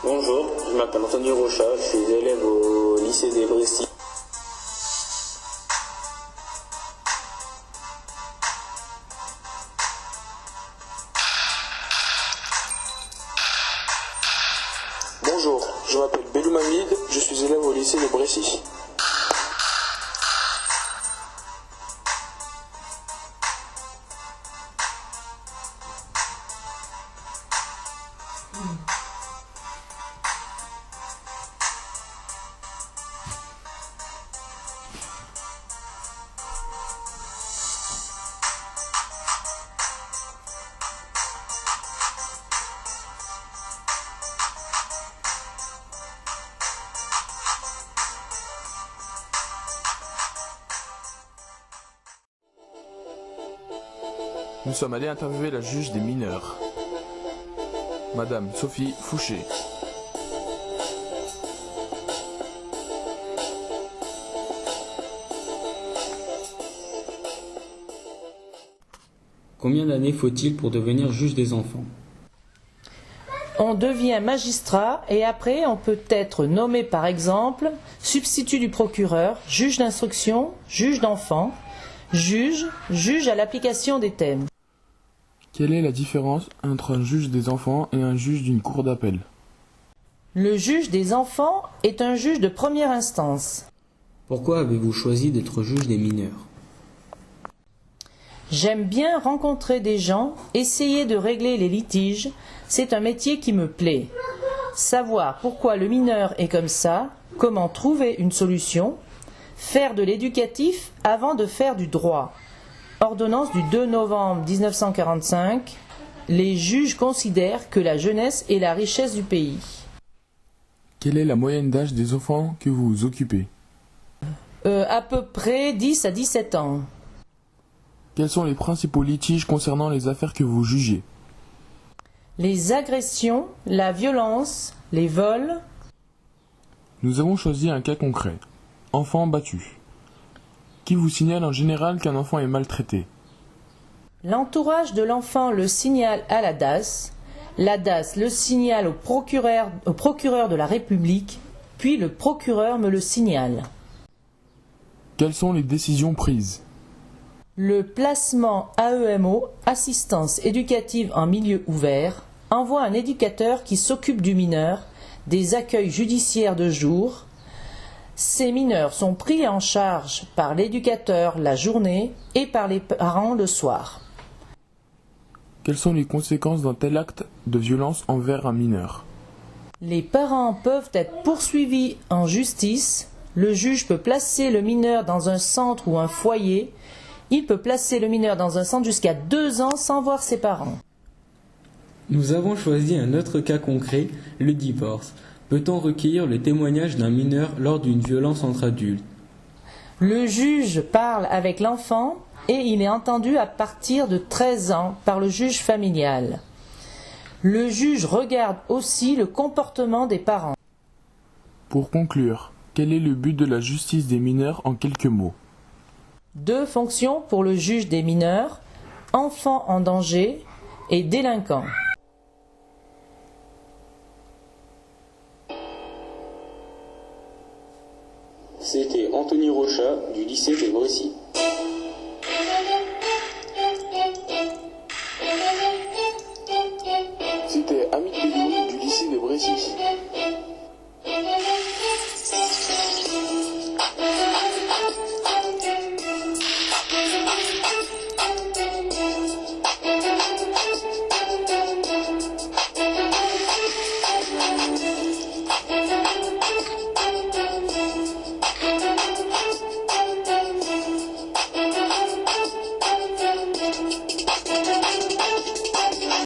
Bonjour, je m'appelle Anthony Rocha, je suis élève au lycée des Brécy. Bonjour, je m'appelle Belou Hamid, je suis élève au lycée de Brécy. Nous sommes allés interviewer la juge des mineurs, Madame Sophie Fouché. Combien d'années faut-il pour devenir juge des enfants? On devient magistrat et après on peut être nommé par exemple substitut du procureur, juge d'instruction, juge d'enfant, juge à l'application des thèmes. Quelle est la différence entre un juge des enfants et un juge d'une cour d'appel? Le juge des enfants est un juge de première instance. Pourquoi avez-vous choisi d'être juge des mineurs? J'aime bien rencontrer des gens, essayer de régler les litiges, c'est un métier qui me plaît. Savoir pourquoi le mineur est comme ça, comment trouver une solution, faire de l'éducatif avant de faire du droit. Ordonnance du 2 novembre 1945, les juges considèrent que la jeunesse est la richesse du pays. Quelle est la moyenne d'âge des enfants que vous occupez? À peu près 10 à 17 ans. Quels sont les principaux litiges concernant les affaires que vous jugez? Les agressions, la violence, les vols. Nous avons choisi un cas concret. Enfant battu. Qui vous signale en général qu'un enfant est maltraité? L'entourage de l'enfant le signale à la DAS. La DAS le signale au procureur de la République, puis le procureur me le signale. Quelles sont les décisions prises? Le placement AEMO, assistance éducative en milieu ouvert, envoie un éducateur qui s'occupe du mineur, des accueils judiciaires de jour. Ces mineurs sont pris en charge par l'éducateur la journée et par les parents le soir. Quelles sont les conséquences d'un tel acte de violence envers un mineur? Les parents peuvent être poursuivis en justice. Le juge peut placer le mineur dans un centre ou un foyer. Il peut placer le mineur dans un centre jusqu'à 2 ans sans voir ses parents. Nous avons choisi un autre cas concret, le divorce. Peut-on recueillir le témoignage d'un mineur lors d'une violence entre adultes? Le juge parle avec l'enfant et il est entendu à partir de 13 ans par le juge familial. Le juge regarde aussi le comportement des parents. Pour conclure, quel est le but de la justice des mineurs en quelques mots? 2 fonctions pour le juge des mineurs, enfants en danger et délinquants. C'était Anthony Rocha du lycée de Brécy. C'était Hamid Belou du lycée de Brécy.